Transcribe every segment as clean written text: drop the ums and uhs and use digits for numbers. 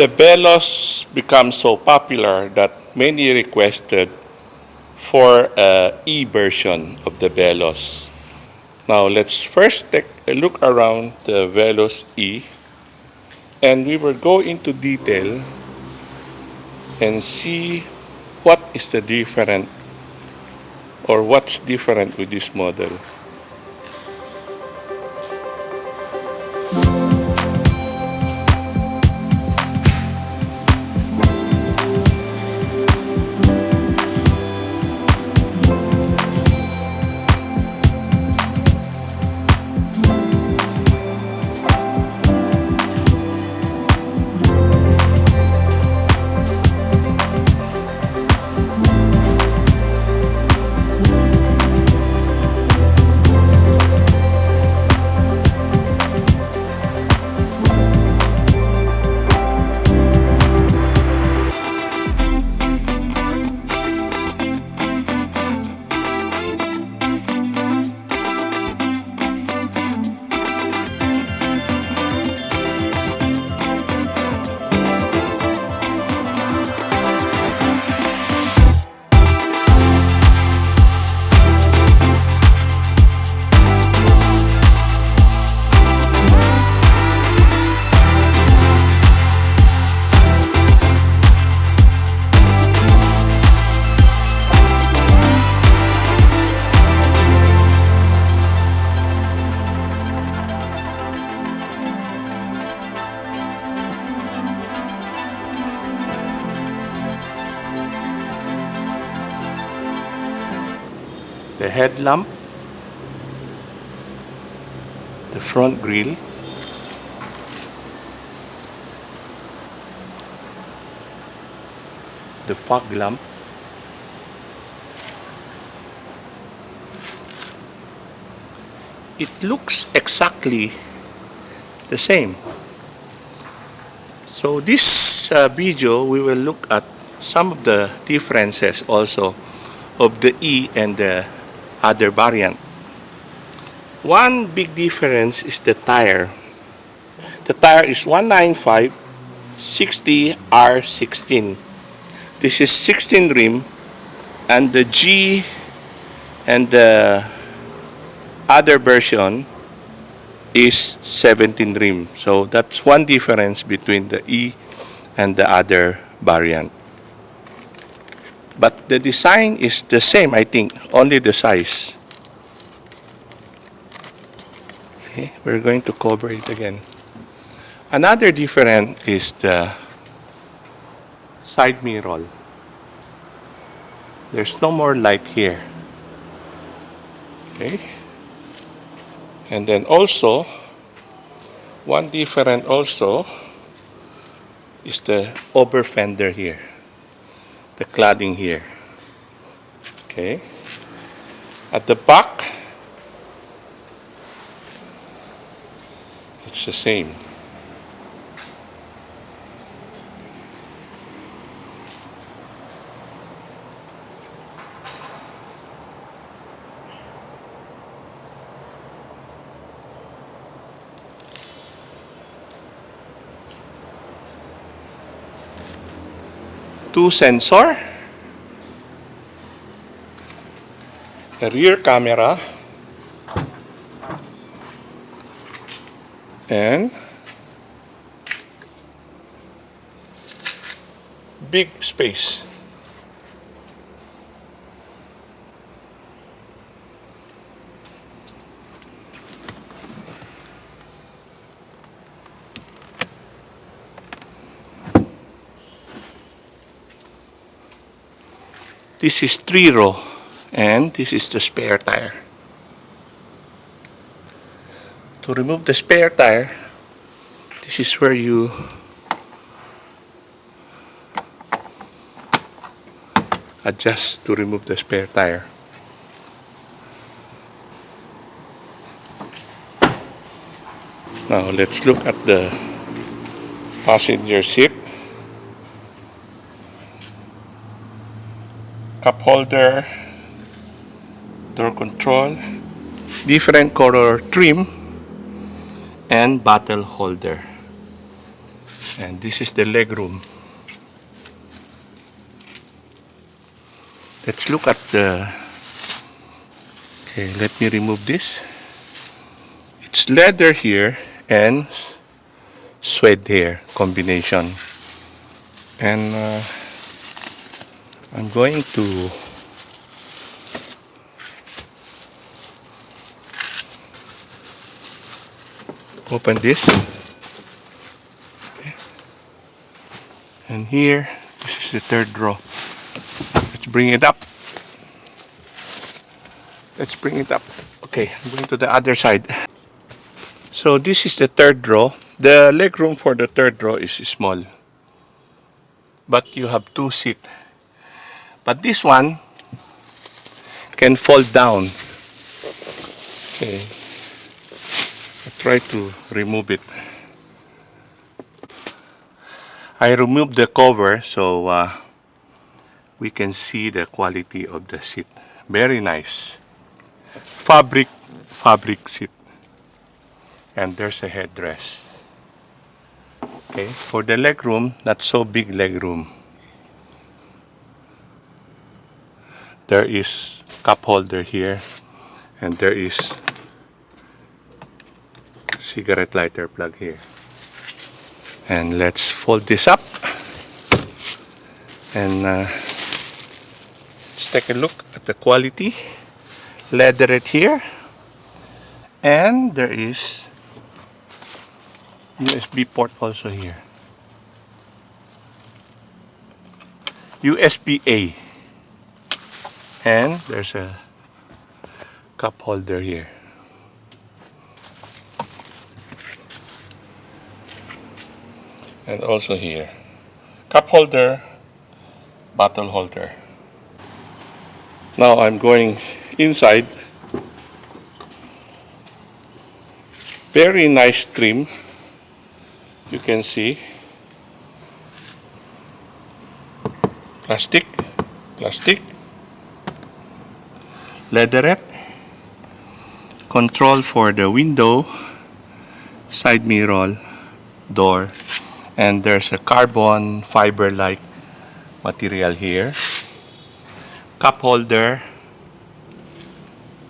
The Veloz became so popular that many requested for an E version of the Veloz. Now let's first take a look around the Veloz E, and we will go into detail and see what is the different or what's different with this model. The headlamp, the front grille, the fog lamp, it looks exactly the same. So this video we will look at some of the differences also of the E and the other variant. One big difference is the tire. The tire is 195 60 R16. This is 16 rim, and the G and the other version is 17 rim. So that's one difference between the E and the other variant. But the design is the same, I think, only the size. Okay, we're going to cover it again. Another difference is the side mirror. There's no more light here. Okay. And then also, one difference also is the over fender here. The cladding here. Okay. At the back, it's the same. Two sensor, a rear camera, and big space. This is 3-row, and this is the spare tire. To remove the spare tire, this is where you adjust to remove the spare tire. Now let's look at the passenger seat. Cup holder, door control, different color trim, and bottle holder. And this is the leg room. Let's look at the... Okay, let me remove this. It's leather here and suede here combination. And I'm going to open this. Okay. And here, this is the third row. Let's bring it up. Let's bring it up. Okay, I'm going to the other side. So this is the third row. The leg room for the third row is small, but you have two seats. But this one can fold down. Okay, I try to remove it. I removed the cover so we can see the quality of the seat. Very nice. Fabric seat. And there's a headrest. Okay, for the leg room, not so big leg room. There is cup holder here, and there is cigarette lighter plug here. And let's fold this up, and let's take a look at the quality. Leatherette here, and there is USB port also here. USB-A, and there's a cup holder here. And also here, cup holder, bottle holder. Now I'm going inside. Very nice trim. You can see plastic, leatherette, control for the window, side mirror, door, and there's a carbon fiber like material here. Cup holder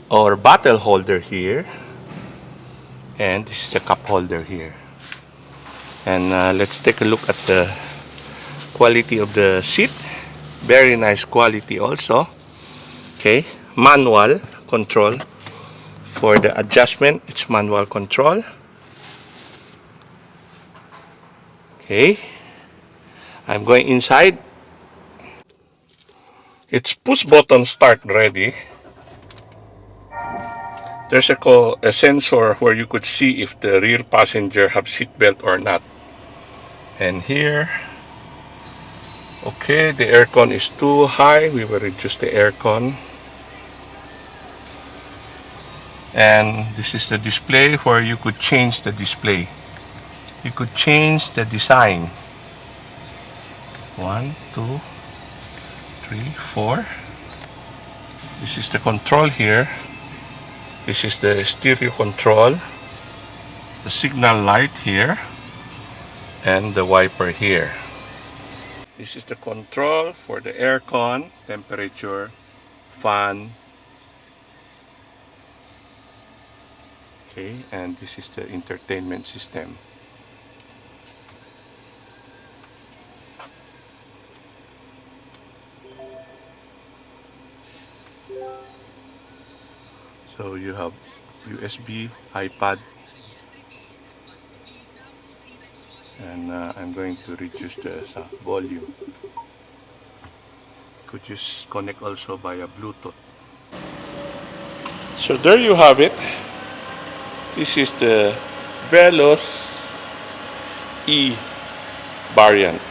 or bottle holder here, and this is a cup holder here. And let's take a look at the quality of the seat. Very nice quality also. Okay, manual control for the adjustment. It's manual control. Okay, I'm going inside. It's push button start ready. There's a sensor where you could see if the rear passenger have seatbelt or not. And here, okay, the aircon is too high. We will reduce the aircon. And this is the display where you could change the display. You could change the design. 1, 2, 3, 4. This is the control here. This is the stereo control, the signal light here, and the wiper here. This is the control for the aircon, temperature, fan. Okay, and this is the entertainment system. So you have USB, iPad, and I'm going to reduce the volume. Could you connect also via Bluetooth. So there you have it. This is the Veloz E variant.